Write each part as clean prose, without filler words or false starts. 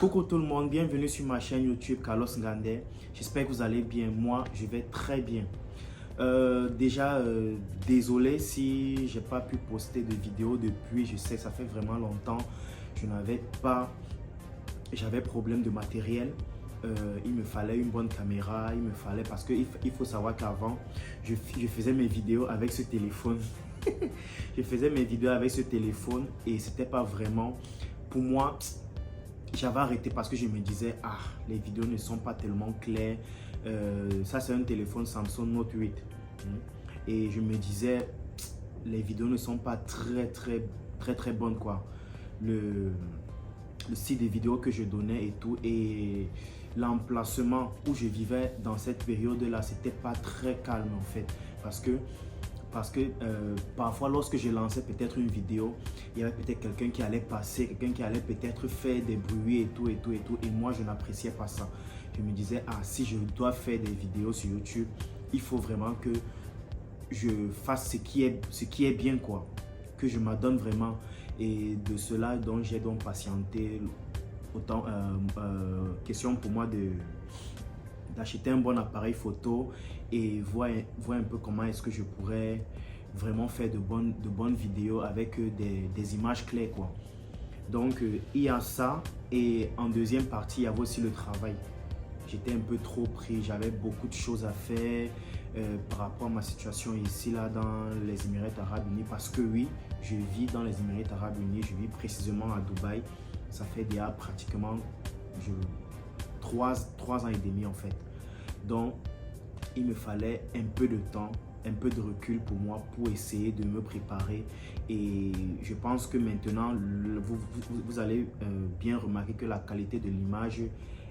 Coucou tout le monde, bienvenue sur ma chaîne YouTube Carlos Ngandé. J'espère que vous allez bien. Moi, je vais très bien. Désolé si j'ai pas pu poster de vidéos depuis. Je sais que ça fait vraiment longtemps. J'avais problème de matériel. Il me fallait une bonne caméra. Parce qu'il faut savoir qu'avant, je faisais mes vidéos avec ce téléphone. Je faisais mes vidéos avec ce téléphone et c'était pas vraiment pour moi. J'avais arrêté parce que je me disais, les vidéos ne sont pas tellement claires. Ça, c'est un téléphone Samsung Note 8. Et je me disais, les vidéos ne sont pas très bonnes, quoi. Le style des vidéos que je donnais et tout. Et l'emplacement où je vivais dans cette période-là, c'était pas très calme, en fait. Parce que parfois, lorsque je lançais peut-être une vidéo, il y avait peut-être quelqu'un qui allait passer, quelqu'un qui allait peut-être faire des bruits et tout. Et moi, je n'appréciais pas ça. Je me disais, si je dois faire des vidéos sur YouTube, il faut vraiment que je fasse ce qui est bien, quoi. Que je m'adonne vraiment. Et de cela, donc, j'ai donc patienté. Autant, question pour moi d'acheter un bon appareil photo et voir un peu comment est-ce que je pourrais vraiment faire de bonnes vidéos avec des images claires, quoi. Donc il y a ça, et en deuxième partie il y avait aussi le travail. J'étais un peu trop pris, j'avais beaucoup de choses à faire par rapport à ma situation ici là dans les Émirats Arabes Unis, parce que oui, je vis dans les Émirats Arabes Unis, je vis précisément à Dubaï. Ça fait déjà pratiquement 3 ans et demi, en fait. Donc, il me fallait un peu de temps, un peu de recul pour moi, pour essayer de me préparer. Et je pense que maintenant, vous allez bien remarquer que la qualité de l'image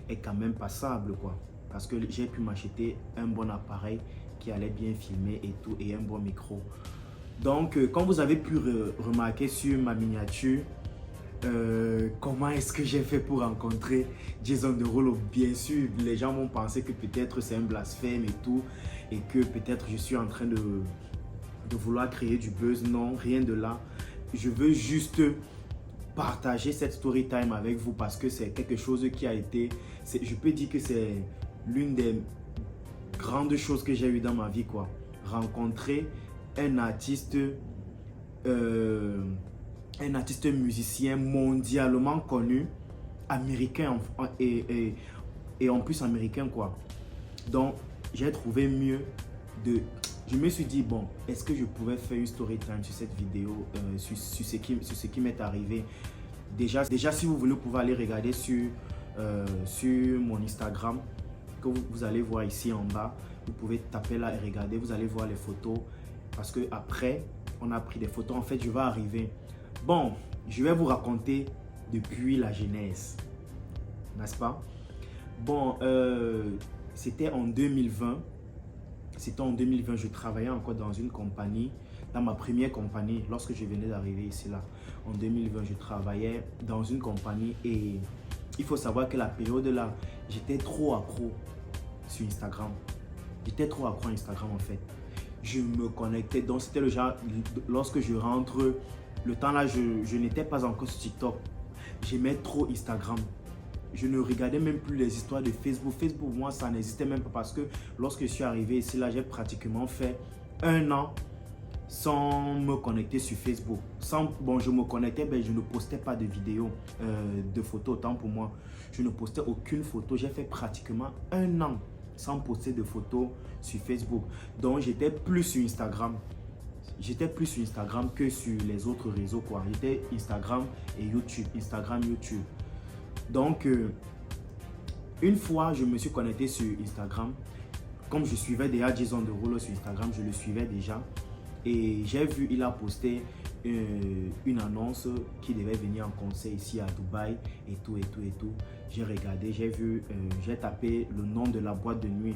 est quand même passable, quoi. Parce que j'ai pu m'acheter un bon appareil qui allait bien filmer et tout, et un bon micro. Donc, comme vous avez pu remarquer sur ma miniature, comment est-ce que j'ai fait pour rencontrer Jason Derulo? Bien sûr, les gens vont penser que peut-être c'est un blasphème et tout, et que peut-être je suis en train de vouloir créer du buzz. Non, rien de là. Je veux juste partager cette story time avec vous parce que c'est quelque chose qui a été, je peux dire que c'est l'une des grandes choses que j'ai eues dans ma vie, quoi. Rencontrer un artiste musicien mondialement connu, américain et en plus américain, quoi. Donc j'ai trouvé mieux je me suis dit, bon, est-ce que je pouvais faire une story time sur cette vidéo, sur ce qui m'est arrivé. Déjà, si vous voulez, vous pouvez aller regarder sur mon Instagram, que vous allez voir ici en bas. Vous pouvez taper là et regarder, vous allez voir les photos, parce que après on a pris des photos. En fait, je vais arriver. Bon, je vais vous raconter depuis la genèse, n'est-ce pas? Bon, c'était en 2020. Je travaillais encore dans une compagnie, dans ma première compagnie, lorsque je venais d'arriver ici là. En 2020, je travaillais dans une compagnie et il faut savoir que la période là, j'étais trop accro sur Instagram. J'étais trop accro à Instagram, en fait. Je me connectais, donc c'était le genre, lorsque je rentre, le temps là, je n'étais pas encore sur TikTok. J'aimais trop Instagram. Je ne regardais même plus les histoires de Facebook. Facebook, moi, ça n'existait même pas, parce que lorsque je suis arrivé ici, là, j'ai pratiquement fait 1 an sans me connecter sur Facebook. Bon, je me connectais, mais je ne postais pas de vidéos, de photos, autant pour moi. Je ne postais aucune photo. J'ai fait pratiquement 1 an sans poster de photos sur Facebook. Donc, j'étais plus sur Instagram. J'étais plus sur Instagram que sur les autres réseaux, quoi. J'étais Instagram et YouTube. Instagram, YouTube. Donc, une fois, je me suis connecté sur Instagram. Comme je suivais déjà Jason Derulo sur Instagram, je le suivais déjà. Et j'ai vu, il a posté une annonce qui devait venir en concert ici à Dubaï et tout. J'ai regardé, j'ai vu, j'ai tapé le nom de la boîte de nuit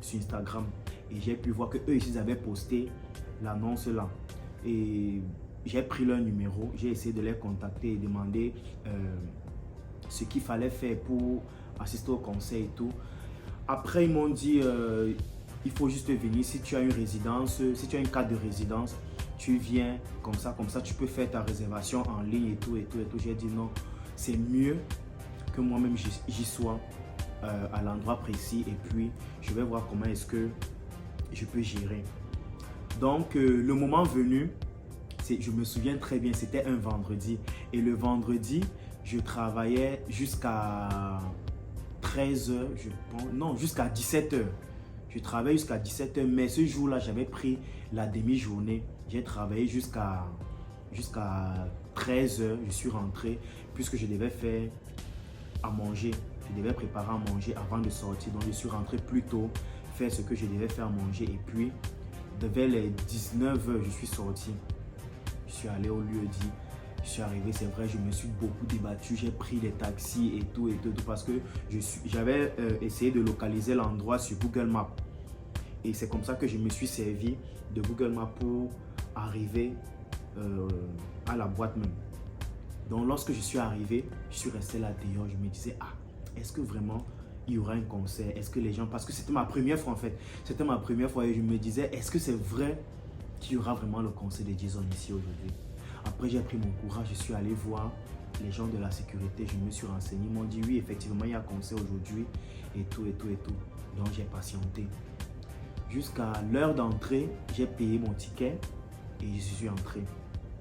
sur Instagram. Et j'ai pu voir que eux, ils avaient posté l'annonce là. Et j'ai pris leur numéro, j'ai essayé de les contacter et demander ce qu'il fallait faire pour assister au concert et tout. Après, ils m'ont dit, il faut juste venir. Si tu as une résidence, si tu as une carte de résidence, tu viens comme ça, tu peux faire ta réservation en ligne et tout. J'ai dit non, c'est mieux que moi-même j'y sois à l'endroit précis et puis je vais voir comment est-ce que je peux gérer. Donc le moment venu, je me souviens très bien, c'était un vendredi et le vendredi, je travaillais jusqu'à 13 h, je pense, non, jusqu'à 17 h. Je travaillais jusqu'à 17 h, mais ce jour-là, j'avais pris la demi-journée. J'ai travaillé jusqu'à 13 h. Je suis rentré puisque je devais faire à manger. Je devais préparer à manger avant de sortir. Donc, je suis rentré plus tôt, faire ce que je devais faire à manger. Et puis, vers les 19 h, je suis sorti. Je suis allé au lieu dit. Je suis arrivé, c'est vrai, je me suis beaucoup débattu. J'ai pris des taxis et tout parce que j'avais essayé de localiser l'endroit sur Google Maps. Et c'est comme ça que je me suis servi de Google Maps pour arriver à la boîte même. Donc lorsque je suis arrivé, je suis resté là dehors. Je me disais, ah, est-ce que vraiment il y aura un concert? Est-ce que les gens... Parce que c'était ma première fois en fait. C'était ma première fois et je me disais, est-ce que c'est vrai qu'il y aura vraiment le concert de Jason ici aujourd'hui? Après, j'ai pris mon courage, je suis allé voir les gens de la sécurité, je me suis renseigné, ils m'ont dit oui, effectivement, il y a concert aujourd'hui et tout. Donc, j'ai patienté. Jusqu'à l'heure d'entrée, j'ai payé mon ticket et je suis entré.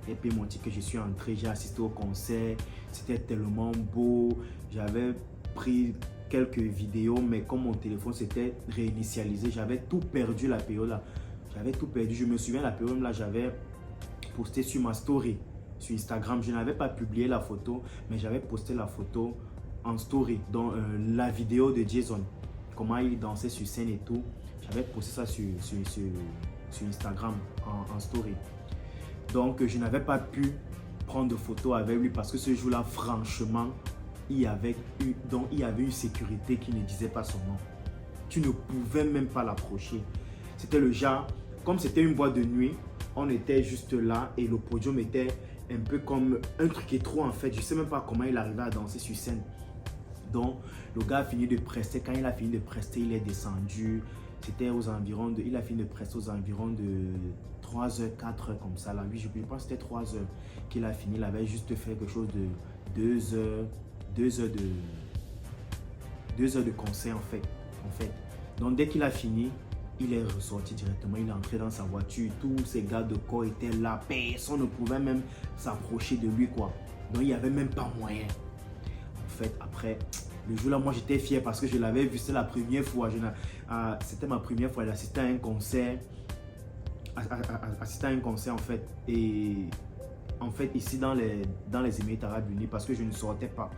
J'ai payé mon ticket, je suis entré, j'ai assisté au concert, c'était tellement beau. J'avais pris quelques vidéos, mais comme mon téléphone s'était réinitialisé, j'avais tout perdu la période là. J'avais tout perdu, je me souviens la période là, j'avais posté sur ma story, sur Instagram. Je n'avais pas publié la photo, mais j'avais posté la photo en story, dans la vidéo de Jason, comment il dansait sur scène et tout. J'avais posté ça sur Instagram en story. Donc, je n'avais pas pu prendre de photos avec lui parce que ce jour-là, franchement, il y avait une sécurité qui ne disait pas son nom. Tu ne pouvais même pas l'approcher. C'était le genre, comme c'était une boîte de nuit, on était juste là et le podium était un peu comme un truc étroit en fait. Je ne sais même pas comment il arrivait à danser sur scène. Donc, le gars a fini de prester. Quand il a fini de prester, il est descendu. C'était aux environs de... Il a fini de prester aux environs de 3 h, 4 h comme ça. Là. Oui, je pense que c'était 3 h qu'il a fini. Il avait juste fait quelque chose de 2 heures de concert en fait. Donc, dès qu'il a fini, il est ressorti directement, il est entré dans sa voiture, tous ces gars de corps étaient là, personne ne pouvait même s'approcher de lui quoi. Donc il n'y avait même pas moyen. En fait, après, le jour là, moi j'étais fier parce que je l'avais vu, c'était la première fois, c'était ma première fois d'assister à un concert, en fait. Et en fait ici dans les Émirats Arabes Unis, parce que je ne sortais pas.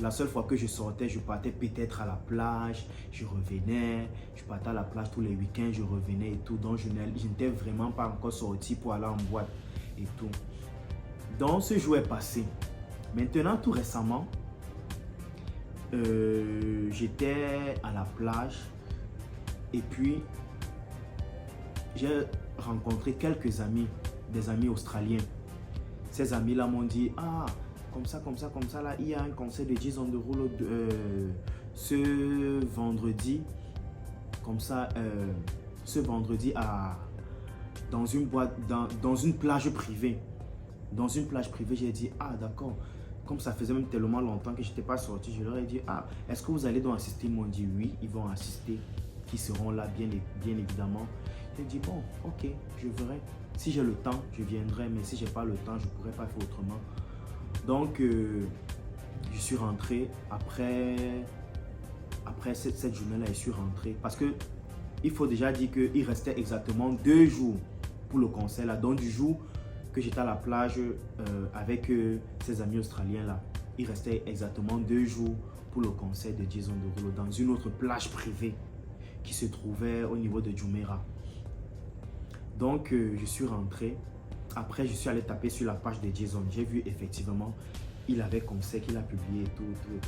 La seule fois que je sortais, je partais peut-être à la plage, je revenais, je partais à la plage tous les week-ends, je revenais et tout. Donc, je n'étais vraiment pas encore sorti pour aller en boîte et tout. Donc, ce jour est passé. Maintenant, tout récemment, j'étais à la plage et puis j'ai rencontré quelques amis, des amis australiens. Ces amis-là m'ont dit, ah, comme ça, là, il y a un concert de Jason Derulo ce vendredi, comme ça, ce vendredi dans une boîte, dans une plage privée. Dans une plage privée, j'ai dit, ah d'accord, comme ça faisait même tellement longtemps que je n'étais pas sorti, je leur ai dit, ah, est-ce que vous allez donc assister? Ils m'ont dit oui, ils vont assister, qui seront là bien évidemment. J'ai dit, bon, ok, je verrai. Si j'ai le temps, je viendrai, mais si j'ai pas le temps, je ne pourrai pas faire autrement. Donc, je suis rentré après cette journée-là, je suis rentré parce que il faut déjà dire qu'il restait exactement 2 jours pour le concert là. Donc, du jour que j'étais à la plage avec ces amis australiens là, il restait exactement 2 jours pour le concert de Jason Derulo dans une autre plage privée qui se trouvait au niveau de Jumeirah. Donc, je suis rentré. Après, je suis allé taper sur la page de Jason. J'ai vu effectivement, il avait concert qu'il a publié tout.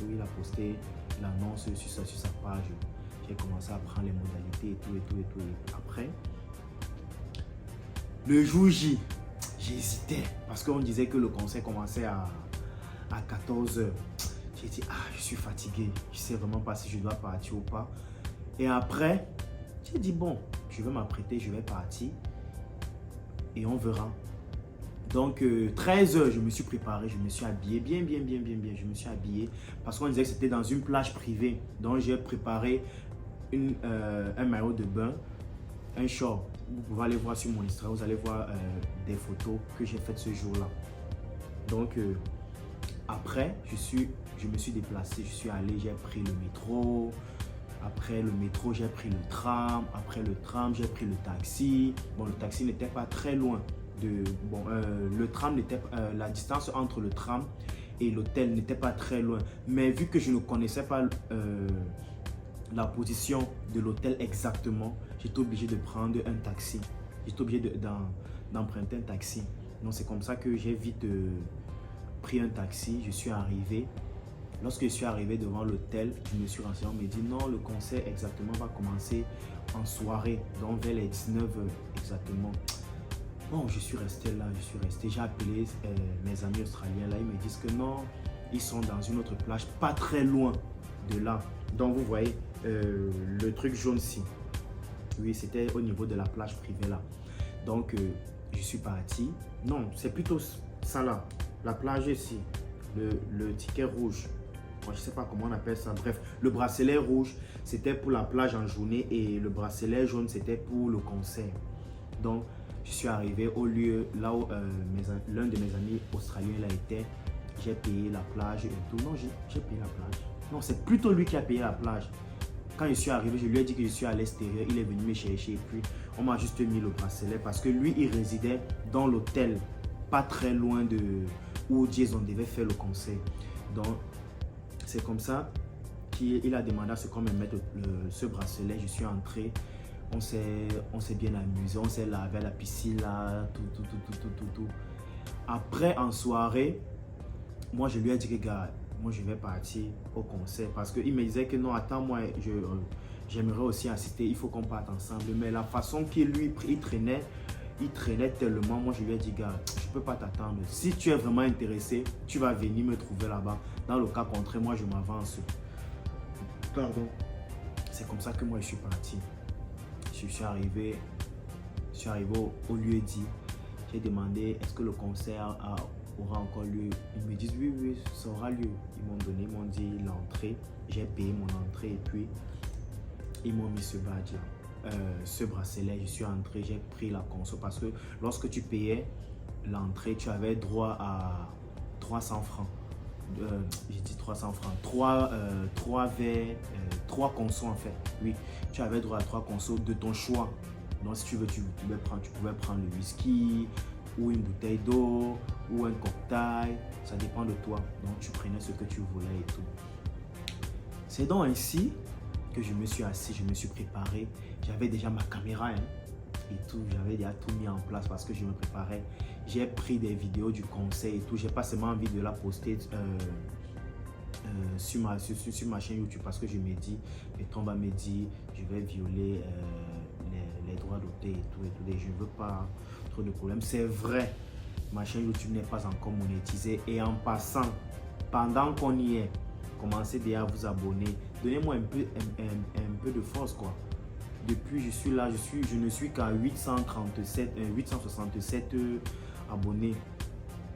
Il a posté l'annonce sur sa page. J'ai commencé à prendre les modalités et tout. Et après, le jour J, j'hésitais parce qu'on disait que le concert commençait à 14 h. J'ai dit, ah, je suis fatigué. Je ne sais vraiment pas si je dois partir ou pas. Et après, j'ai dit, bon, je vais m'apprêter, je vais partir. Et on verra. Donc, 13 heures, je me suis préparé, je me suis habillé, bien. Je me suis habillé parce qu'on disait que c'était dans une plage privée. Donc, j'ai préparé un maillot de bain, un short. Vous pouvez aller voir sur mon Instagram, vous allez voir des photos que j'ai faites ce jour-là. Donc, après, je me suis déplacé, je suis allé, j'ai pris le métro. Après le métro, j'ai pris le tram. Après le tram, j'ai pris le taxi. Bon, le taxi n'était pas très loin. Le tram n'était la distance entre le tram et l'hôtel n'était pas très loin. Mais vu que je ne connaissais pas la position de l'hôtel exactement, j'étais obligé de prendre un taxi. J'étais obligé d'emprunter un taxi. Donc c'est comme ça que j'ai vite pris un taxi. Je suis arrivé. Lorsque je suis arrivé devant l'hôtel, je me suis renseigné. On me dit non, le concert exactement va commencer en soirée, donc vers les 19h exactement. Bon, je suis resté là, j'ai appelé mes amis australiens là, ils me disent que non, ils sont dans une autre plage, pas très loin de là. Donc vous voyez le truc jaune-ci. Oui, c'était au niveau de la plage privée là. Donc je suis parti. Non, c'est plutôt ça là, la plage ici, le ticket rouge. Moi, je ne sais pas comment on appelle ça. Bref, le bracelet rouge, c'était pour la plage en journée et le bracelet jaune, c'était pour le concert. Donc, je suis arrivé au lieu là où l'un de mes amis australiens là était. J'ai payé la plage et tout. Non, j'ai payé la plage. Non, c'est plutôt lui qui a payé la plage. Quand je suis arrivé, je lui ai dit que je suis à l'extérieur. Il est venu me chercher et puis on m'a juste mis le bracelet parce que lui, il résidait dans l'hôtel, pas très loin de où Jason devait faire le concert. Donc, c'est comme ça qu'il a demandé à ce qu'on me mette ce bracelet. Je suis entré, on s'est bien amusé, on s'est lavé à la piscine là, tout. Après, en soirée, moi je lui ai dit que gars, moi je vais partir au concert parce qu'il me disait que non, attends, moi j'aimerais aussi assister, il faut qu'on parte ensemble. Mais la façon qu'il il traînait tellement. Moi je lui ai dit gars, je peux pas t'attendre. Si tu es vraiment intéressé, tu vas venir me trouver là-bas. Dans le cas contraire, moi je m'avance. Pardon. C'est comme ça que moi je suis parti. Je suis arrivé au lieu dit. J'ai demandé est-ce que le concert aura encore lieu. Ils me disent oui, ça aura lieu. Ils m'ont dit l'entrée. J'ai payé mon entrée et puis ils m'ont mis ce badge là. Ce bracelet, je suis entré, j'ai pris la console parce que lorsque tu payais l'entrée, tu avais droit à 300 francs. J'ai dit 300 francs. 3 verres, 3 consos en fait. Oui, tu avais droit à 3 consos de ton choix. Donc si tu veux, tu pouvais prendre le whisky ou une bouteille d'eau ou un cocktail. Ça dépend de toi. Donc tu prenais ce que tu voulais et tout. C'est donc ainsi que je me suis assis, je me suis préparé. J'avais déjà ma caméra et tout. J'avais déjà tout mis en place parce que je me préparais. J'ai pris des vidéos du concert et tout. J'ai pas seulement envie de la poster sur ma chaîne YouTube parce que je me dis, on va me dire, je vais violer les droits d'auteur et tout. Et je ne veux pas trop de problèmes. C'est vrai, ma chaîne YouTube n'est pas encore monétisée. Et en passant, pendant qu'on y est, commencez déjà à vous abonner. Donnez-moi un peu de force quoi. Depuis je suis là, je ne suis qu'à 867 abonnés.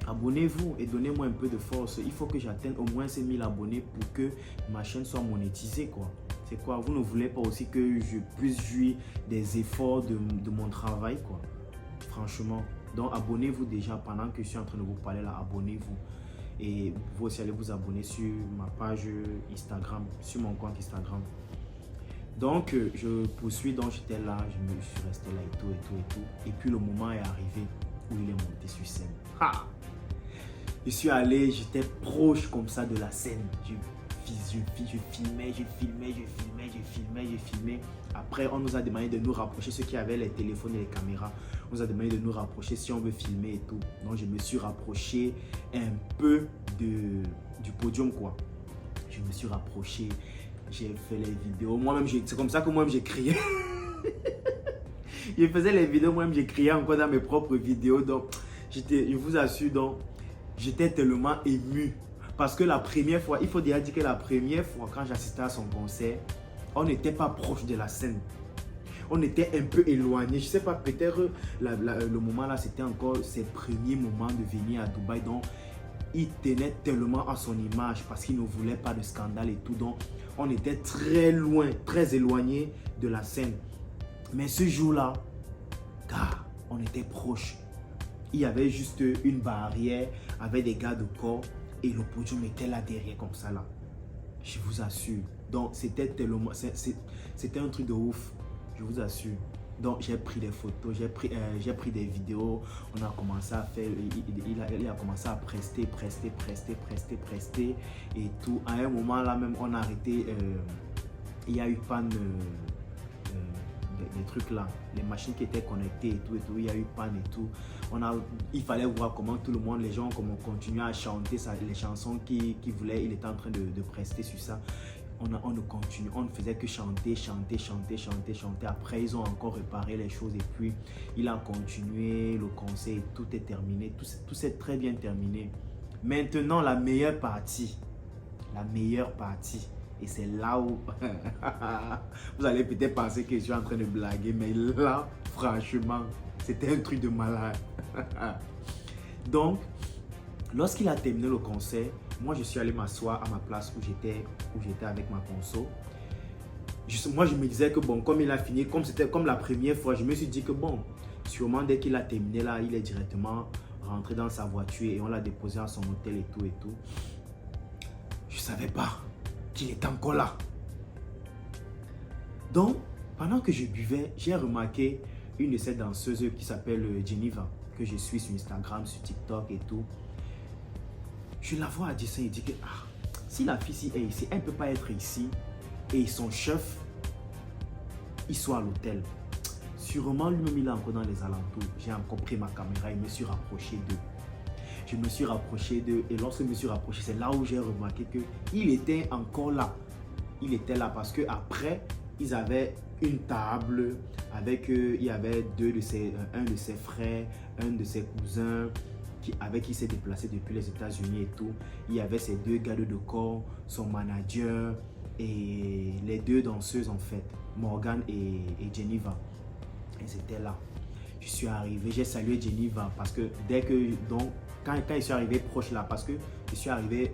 Abonnez-vous et donnez-moi un peu de force. Il faut que j'atteigne au moins ces 1000 abonnés pour que ma chaîne soit monétisée quoi. C'est quoi? Vous ne voulez pas aussi que je puisse jouir des efforts de mon travail quoi. Franchement. Donc abonnez-vous déjà pendant que je suis en train de vous parler là. Abonnez-vous. Et vous pouvez aussi aller vous abonner sur ma page Instagram, sur mon compte Instagram. Donc, je poursuis, donc j'étais là, je suis resté là et tout. Et puis le moment est arrivé où il est monté sur scène. Ha! Je suis allé, j'étais proche comme ça de la scène. Je filmais. Après, on nous a demandé de nous rapprocher, ceux qui avaient les téléphones et les caméras. On nous a demandé de nous rapprocher si on veut filmer et tout. Donc, je me suis rapproché un peu du podium, quoi. Je me suis rapproché, j'ai fait les vidéos. Moi-même, c'est comme ça que moi-même, j'ai crié. Je faisais les vidéos, moi-même, j'ai crié encore dans mes propres vidéos. Donc, je vous assure, donc, j'étais tellement ému. Parce que la première fois, il faut déjà dire que la première fois, quand j'assistais à son concert, on n'était pas proche de la scène. on était un peu éloigné. Je sais pas, peut-être le moment là, c'était encore ses premiers moments de venir à Dubaï. Donc, il tenait tellement à son image parce qu'il ne voulait pas de scandale et tout. Donc, on était très loin, très éloigné de la scène. Mais ce jour-là, car on était proches. Il y avait juste une barrière avec des gars de corps et le podium était là derrière comme ça là. Je vous assure. Donc, c'était tellement... C'était un truc de ouf. Je vous assure. Donc, j'ai pris des photos, j'ai pris des vidéos. On a commencé à faire... Il a commencé à prester et tout. À un moment, là même, on a arrêté. Il y a eu panne des trucs là. Les machines qui étaient connectées et tout. Il y a eu panne et tout. Il fallait voir comment tout le monde, les gens, comment continuer à chanter les chansons qu'il voulait. Il était en train de prester sur ça. On ne faisait que chanter. Après, ils ont encore réparé les choses et puis il a continué le concert et tout est terminé. Tout s'est très bien terminé. Maintenant, la meilleure partie. Et c'est là où vous allez peut-être penser que je suis en train de blaguer, mais là, franchement, c'était un truc de malade. Donc, lorsqu'il a terminé le concert, moi, je suis allé m'asseoir à ma place où j'étais avec ma conso. Moi, je me disais que bon, comme il a fini, comme c'était comme la première fois, je me suis dit que bon, sûrement dès qu'il a terminé là, il est directement rentré dans sa voiture et on l'a déposé à son hôtel et tout. Je ne savais pas qu'il était encore là. Donc, pendant que je buvais, j'ai remarqué une de ces danseuses qui s'appelle Geneva, que je suis sur Instagram, sur TikTok et tout. Je la vois à dessin et dit que si la fille est ici, elle ne peut pas être ici et son chef, il soit à l'hôtel. Sûrement, lui-même, il est encore dans les alentours. J'ai encore pris ma caméra et me suis rapproché d'eux. Je me suis rapproché d'eux et lorsque je me suis rapproché, c'est là où j'ai remarqué qu'il était encore là. Il était là parce qu'après, ils avaient une table avec il y avait un de ses frères, un de ses cousins avec qui il s'est déplacé depuis les États-Unis et tout. Il y avait ces deux gars de corps, son manager et les deux danseuses en fait, Morgan et Geneva. Ils étaient là. Je suis arrivé, j'ai salué Geneva parce que quand je suis arrivé proche là, parce que je suis arrivé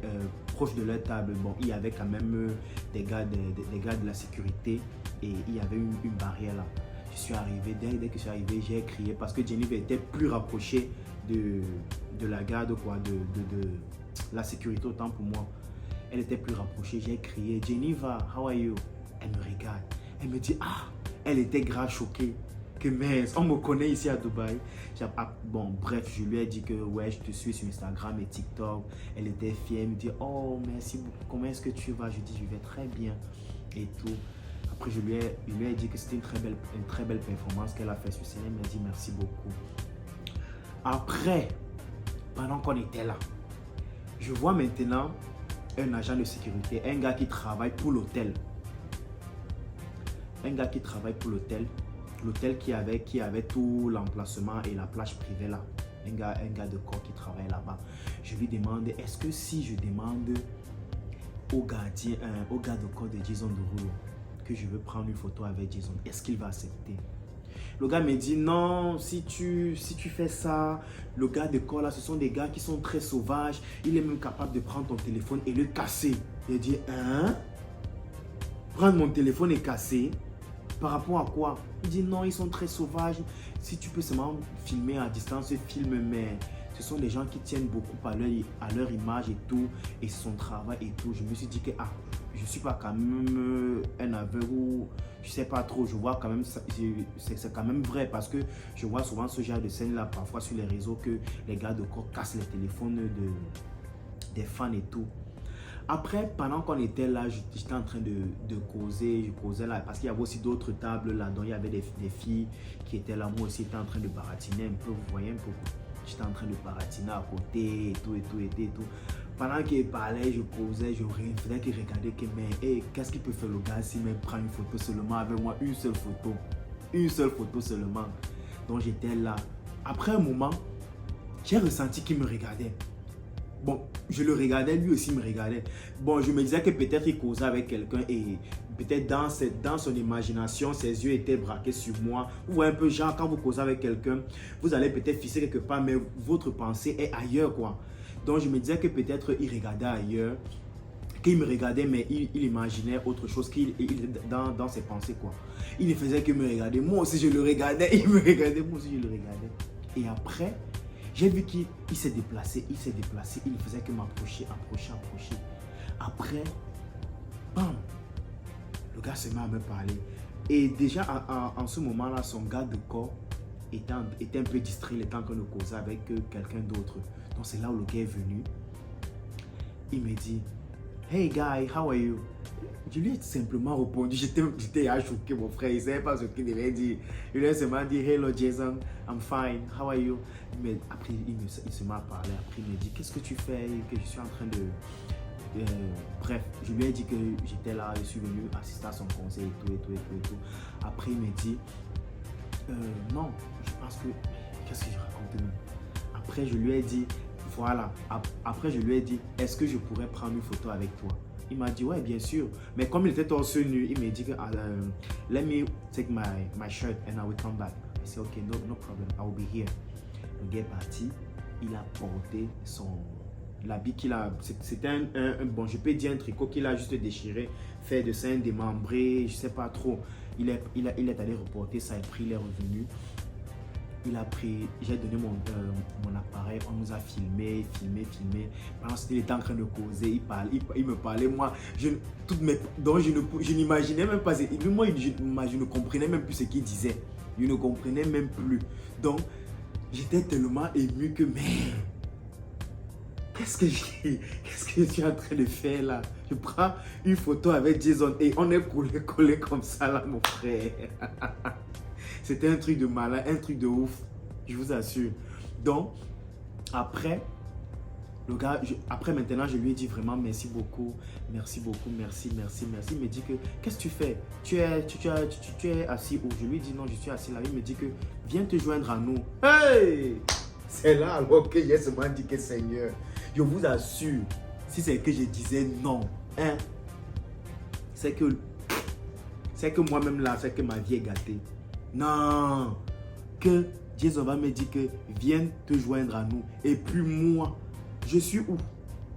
proche de leur table, bon, il y avait quand même des gars de la sécurité et il y avait une barrière là. Je suis arrivé, dès que je suis arrivé, j'ai crié parce que Geneva était plus rapprochée de la garde, quoi, de la sécurité autant pour moi. Elle était plus rapprochée, j'ai crié Geneva, how are you? Elle me regarde, elle me dit elle était grave choquée. Que mince, on me connaît ici à Dubaï. Bon, bref, je lui ai dit que ouais, je te suis sur Instagram et TikTok. Elle était fière, elle me dit oh merci beaucoup, comment est-ce que tu vas? Je dis je vais très bien et tout. Après je lui ai dit que c'était une très belle performance qu'elle a fait sur scène. Elle m'a dit merci beaucoup. Après, pendant qu'on était là, je vois maintenant un agent de sécurité, un gars qui travaille pour l'hôtel. L'hôtel qui avait tout l'emplacement et la plage privée là. Un gars de corps qui travaille là-bas. Je lui demande, est-ce que si je demande au gars de corps de Jason Derulo que je veux prendre une photo avec Jason, est-ce qu'il va accepter? Le gars me dit non, si tu fais ça, le gars de corps là, ce sont des gars qui sont très sauvages. Il est même capable de prendre ton téléphone et le casser. Il dit, hein? Prendre mon téléphone et casser? Par rapport à quoi? Il dit non, ils sont très sauvages. Si tu peux seulement filmer à distance, filme, mais ce sont des gens qui tiennent beaucoup à leur image et tout, et son travail et tout. Je me suis dit que je ne suis pas quand même un aveugle ou je sais pas trop. Je vois quand même, c'est quand même vrai parce que je vois souvent ce genre de scène là parfois sur les réseaux que les gars de corps cassent les téléphones des fans et tout. Après, pendant qu'on était là, j'étais en train de causer, je causais là, parce qu'il y avait aussi d'autres tables là, dont il y avait des filles qui étaient là. Moi aussi, j'étais en train de baratiner un peu, vous voyez un peu. J'étais en train de baratiner à côté et tout. Pendant qu'il parlait, je causais, je faisais qu'il regardait que, mais qu'est-ce qu'il peut faire le gars s'il me prend une photo seulement avec moi, une seule photo seulement. Donc j'étais là. Après un moment, j'ai ressenti qu'il me regardait. Bon, je le regardais, lui aussi me regardait. Bon, je me disais que peut-être il causait avec quelqu'un et peut-être dans son imagination, ses yeux étaient braqués sur moi. Vous voyez un peu, genre, quand vous causez avec quelqu'un, vous allez peut-être fixer quelque part, mais votre pensée est ailleurs, quoi. Donc, je me disais que peut-être il regardait ailleurs, qu'il me regardait, mais il imaginait autre chose dans ses pensées, quoi. Il ne faisait que me regarder. Moi aussi, je le regardais. Il me regardait. Moi aussi, je le regardais. Et après, j'ai vu qu'il s'est déplacé. Il ne faisait que m'approcher. Après, bam, le gars se met à me parler. Et déjà, en ce moment-là, son garde de corps était un peu distrait. Il était en train de causer avec quelqu'un d'autre. Donc, c'est là où le gars est venu. Il me dit, hey guy, how are you? Je lui ai simplement répondu, j'étais choqué, mon frère, il ne savait pas ce qu'il devait dire. Je lui ai simplement dit, hello Jason, I'm fine, how are you? Mais après, il se m'a parlé, après il me dit, qu'est-ce que tu fais? Que je suis en train de... bref, je lui ai dit que j'étais là, je suis venu assister à son conseil et tout. Après, il me dit, non, je pense que... Qu'est-ce que je raconte? Après, je lui ai dit, voilà. Après, je lui ai dit, est-ce que je pourrais prendre une photo avec toi? Il m'a dit, ouais, bien sûr. Mais comme il était torse nu, il m'a dit que, let me take my shirt and I will come back. I said, okay, no problem, I will be here. Le gars est parti, il a porté l'habit qu'il a, c'était bon, je peux dire un tricot qu'il a juste déchiré, fait de sein démembré, je sais pas trop. Il est allé reporter ça et puis il est revenu. Il a pris, j'ai donné mon appareil, on nous a filmé. Pendant ce temps, il était en train de causer, il me parlait, moi, donc je n'imaginais même pas, moi je ne comprenais même plus ce qu'il disait. Je ne comprenais même plus. Donc, j'étais tellement ému que, mais, qu'est-ce que je suis en train de faire là? Je prends une photo avec Jason et on est collé comme ça là, mon frère. C'était un truc de malin, un truc de ouf, je vous assure. Donc, après, le gars, après maintenant, je lui ai dit vraiment merci beaucoup. Il me dit que, qu'est-ce que tu fais? Tu es assis où? Je lui ai dit non, je suis assis là. Il me dit que, viens te joindre à nous. Hey! C'est là alors que j'ai seulement dit que Seigneur, je vous assure, si c'est que je disais non, hein, c'est que moi-même là, c'est que ma vie est gâtée. Non, que Jason va me dire que viens te joindre à nous. Et puis moi, je suis où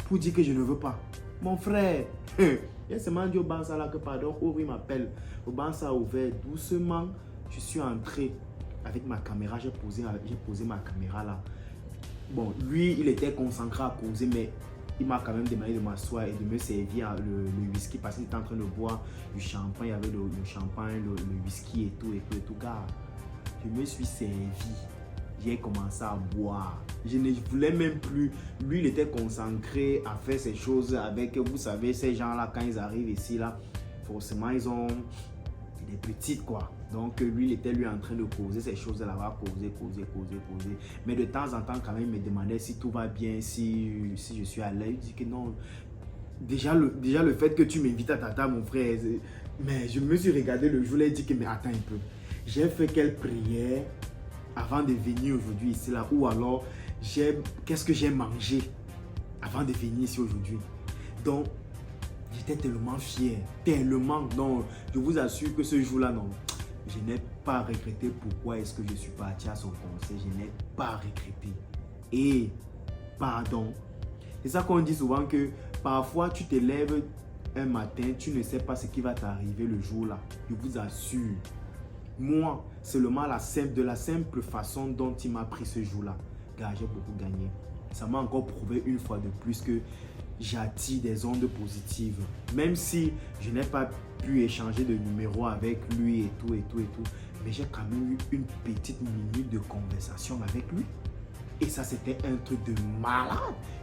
pour dire que je ne veux pas? Mon frère, il y a seulement dit au Bansa là que pardon, ouvre, il m'appelle. Au Bansa a ouvert doucement. Je suis entré avec ma caméra, j'ai posé ma caméra là. Bon, lui, il était concentré à causer, mais il m'a quand même demandé de m'asseoir et de me servir le whisky parce qu'il était en train de boire du champagne. Il y avait le champagne, le whisky et tout. Gars, je me suis servi. J'ai commencé à boire. Je ne voulais même plus. Lui, il était concentré à faire ces choses avec, vous savez, ces gens-là, quand ils arrivent ici, là, forcément, ils ont des petites, quoi. Donc, lui, il était en train de causer ces choses-là, causer. Mais de temps en temps, quand même, il me demandait si tout va bien, si je suis à l'aise. Il dit que non. Déjà le fait que tu m'invites à ta table, mon frère. Mais je me suis regardé le jour, et dit que, mais attends un peu. J'ai fait quelle prière avant de venir aujourd'hui ici, là, ou alors, qu'est-ce que j'ai mangé avant de venir ici aujourd'hui. Donc, j'étais tellement fier, tellement. Non, je vous assure que ce jour-là, non. Je n'ai pas regretté pourquoi est-ce que je suis parti à son conseil. Je n'ai pas regretté. Et, pardon. C'est ça qu'on dit souvent que parfois tu te lèves un matin, tu ne sais pas ce qui va t'arriver le jour-là. Je vous assure. Moi, seulement de la simple façon dont il m'a pris ce jour-là, gars, j'ai beaucoup gagné. Ça m'a encore prouvé une fois de plus que j'attire des ondes positives. Même si je n'ai pas pu échanger de numéro avec lui et tout. Mais j'ai quand même eu une petite minute de conversation avec lui. Et ça, c'était un truc de malade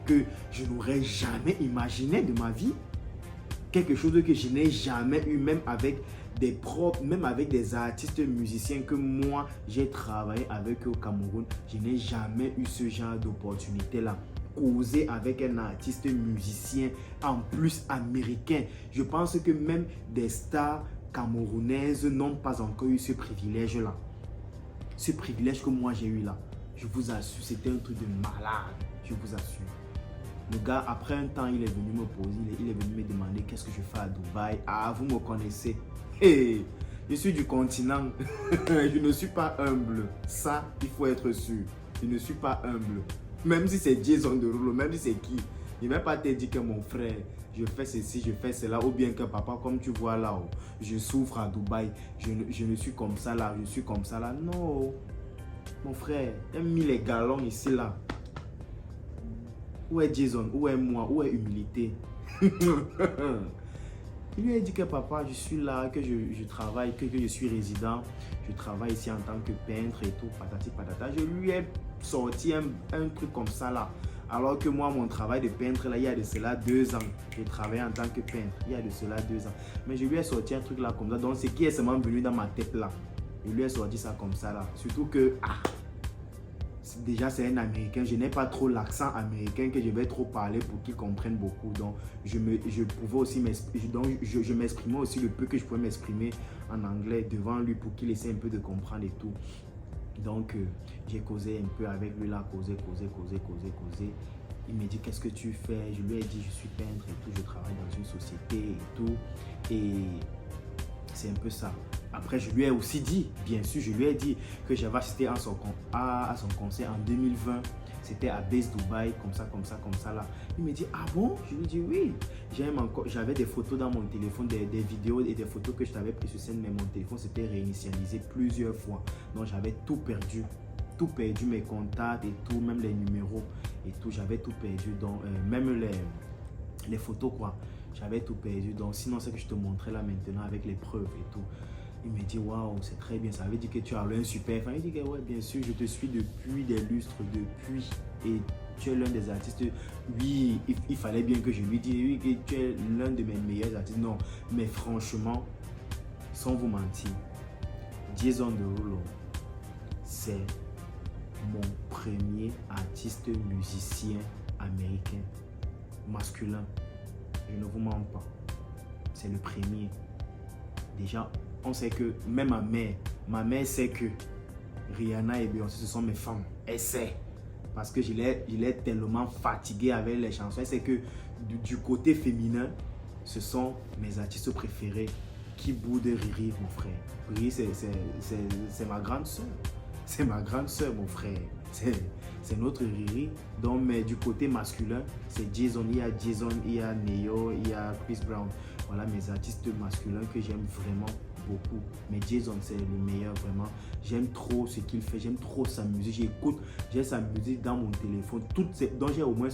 que je n'aurais jamais imaginé de ma vie. Quelque chose que je n'ai jamais eu, même avec des profs, même avec des artistes musiciens que moi, j'ai travaillé avec eux au Cameroun. Je n'ai jamais eu ce genre d'opportunité-là. Causer avec un artiste musicien, en plus américain. Je pense que même des stars camerounaises n'ont pas encore eu ce privilège-là. Ce privilège que moi j'ai eu là. Je vous assure, c'était un truc de malade. Je vous assure. Le gars, après un temps, il est venu me poser, il est venu me demander qu'est-ce que je fais à Dubaï. Ah, vous me connaissez. Hey, je suis du continent. Je ne suis pas humble. Ça, il faut être sûr. Je ne suis pas humble. Même si c'est Jason Derulo, même si c'est qui. Il ne va pas te dire que mon frère, je fais ceci, je fais cela. Ou bien que papa, comme tu vois là, oh, je souffre à Dubaï. Je ne suis comme ça là, je suis comme ça là. Non. Mon frère, il a mis les galons ici là. Où est Jason? Où est moi? Où est humilité? Il lui a dit que papa, je suis là, que je travaille, que je suis résident. Je travaille ici en tant que peintre et tout, patati patata. Je lui ai sorti un truc comme ça là. Alors que moi, mon travail de peintre là, il y a de cela 2 ans. Je travaillais en tant que peintre, il y a de cela 2 ans. Mais je lui ai sorti un truc là comme ça. Donc, ce qui est seulement venu dans ma tête là. Je lui ai sorti ça comme ça là. Surtout que, déjà c'est un Américain, je n'ai pas trop l'accent américain que je vais trop parler pour qu'il comprenne beaucoup. Donc je pouvais aussi je m'exprimais aussi le peu que je pouvais m'exprimer en anglais devant lui pour qu'il essaie un peu de comprendre et tout. Donc j'ai causé un peu avec lui là, causé. Il me dit qu'est-ce que tu fais? Je lui ai dit je suis peintre et tout, je travaille dans une société et tout. Et c'est un peu ça. Après, je lui ai aussi dit, bien sûr, je lui ai dit que j'avais assisté à son concert en 2020. C'était à Base Dubaï, comme ça là. Il me dit, ah bon? Je lui dis oui. J'avais des photos dans mon téléphone, des vidéos et des photos que je t'avais prises sur scène, mais mon téléphone s'était réinitialisé plusieurs fois. Donc j'avais tout perdu. Tout perdu, mes contacts et tout, même les numéros et tout, j'avais tout perdu. Donc même les photos quoi. J'avais tout perdu. Donc sinon, c'est que je te montrais là maintenant avec les preuves et tout. Il me dit, waouh, c'est très bien. Ça veut dire que tu as un super fan. Il dit que ouais, bien sûr, je te suis depuis des lustres, depuis. Et tu es l'un des artistes. Oui, il fallait bien que je lui dise, oui, que tu es l'un de mes meilleurs artistes. Non, mais franchement, sans vous mentir, Jason Derulo, c'est mon premier artiste musicien américain masculin. Je ne vous mens pas. C'est le premier. Déjà, on sait que même ma mère sait que Rihanna et Beyoncé, ce sont mes femmes. Elle sait. Parce que je l'ai tellement fatigué avec les chansons. Elle sait que du côté féminin, ce sont mes artistes préférés. Qui bout de Riri, mon frère. Riri, c'est ma grande soeur. C'est ma grande soeur, mon frère. C'est notre Riri. Donc, mais du côté masculin, c'est Jason. Il y a Jason, il y a Neo, il y a Chris Brown. Voilà mes artistes masculins que j'aime vraiment beaucoup. Mais Jason, c'est le meilleur, vraiment. J'aime trop ce qu'il fait. J'aime trop sa musique. J'ai sa musique dans mon téléphone. Donc, j'ai au moins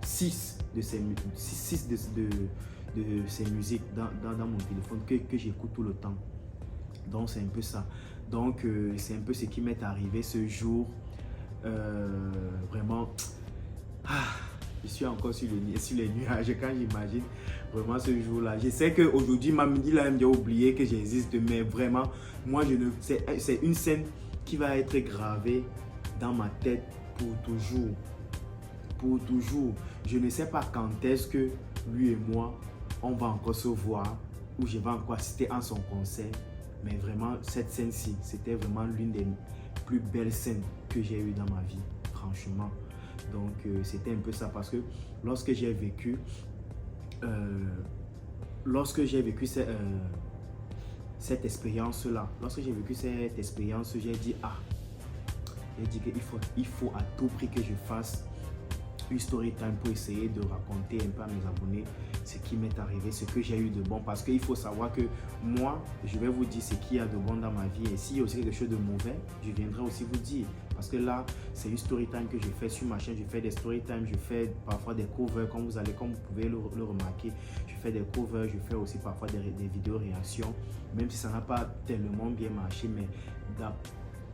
6 de ses musiques dans mon téléphone que j'écoute tout le temps. Donc, c'est un peu ça. Donc, c'est un peu ce qui m'est arrivé ce jour. Vraiment, je suis encore sur les nuages quand j'imagine vraiment ce jour-là. Je sais qu'aujourd'hui, il a déjà oublié que j'existe, mais vraiment, moi, c'est une scène qui va être gravée dans ma tête pour toujours. Pour toujours. Je ne sais pas quand est-ce que lui et moi, on va encore se voir ou je vais encore assister à son concert. Mais vraiment, cette scène-ci, c'était vraiment l'une des plus belles scènes que j'ai eues dans ma vie, franchement. Donc, c'était un peu ça parce que lorsque j'ai vécu cette expérience-là, j'ai dit, qu'il faut à tout prix que je fasse une story time pour essayer de raconter un peu à mes abonnés ce qui m'est arrivé, ce que j'ai eu de bon. Parce qu'il faut savoir que moi, je vais vous dire ce qu'il y a de bon dans ma vie. Et s'il y a aussi quelque chose de mauvais, je viendrai aussi vous dire. Parce que là, c'est une story time que je fais sur ma chaîne. Je fais des story time, je fais parfois des covers, comme vous pouvez le remarquer. Je fais des covers, je fais aussi parfois des vidéos réactions. Même si ça n'a pas tellement bien marché, mais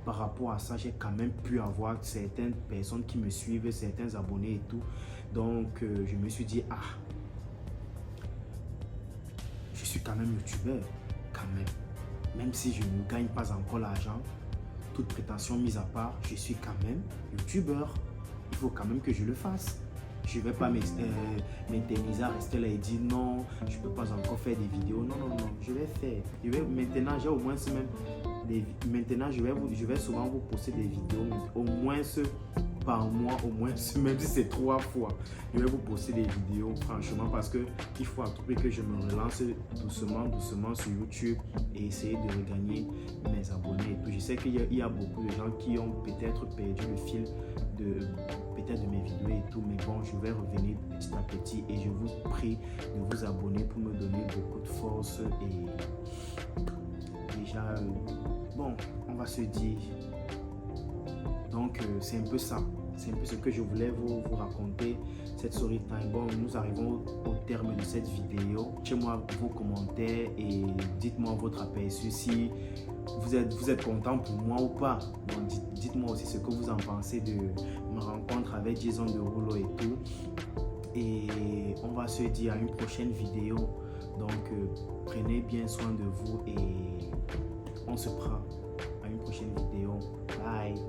par rapport à ça, j'ai quand même pu avoir certaines personnes qui me suivent, certains abonnés et tout. Donc, je me suis dit, je suis quand même youtubeur, quand même. Même si je ne gagne pas encore l'argent, toute prétention mise à part, je suis quand même youtubeur. Il faut quand même que je le fasse. Je ne vais pas m'éterniser à rester là et dire non, je ne peux pas encore faire des vidéos. Non, je vais faire. Maintenant, j'ai au moins même Maintenant, je vais souvent vous poster des vidéos, au moins par mois, au moins, même si c'est 3 fois, je vais vous poster des vidéos, franchement, parce que il faut à tout prix que je me relance doucement sur YouTube et essayer de regagner mes abonnés et tout. Je sais qu'il y a beaucoup de gens qui ont peut-être perdu le fil de mes vidéos et tout, mais bon, je vais revenir petit à petit et je vous prie de vous abonner pour me donner beaucoup de force et déjà, bon, on va se dire. Donc, c'est un peu ça. C'est un peu ce que je voulais vous raconter, cette story time. Bon, nous arrivons au terme de cette vidéo. Laissez-moi vos commentaires et dites-moi votre aperçu si vous êtes content pour moi ou pas. Bon, dites-moi aussi ce que vous en pensez de ma rencontre avec Jason Derulo et tout. Et on va se dire à une prochaine vidéo. Donc, prenez bien soin de vous et on se prend à une prochaine vidéo. Bye!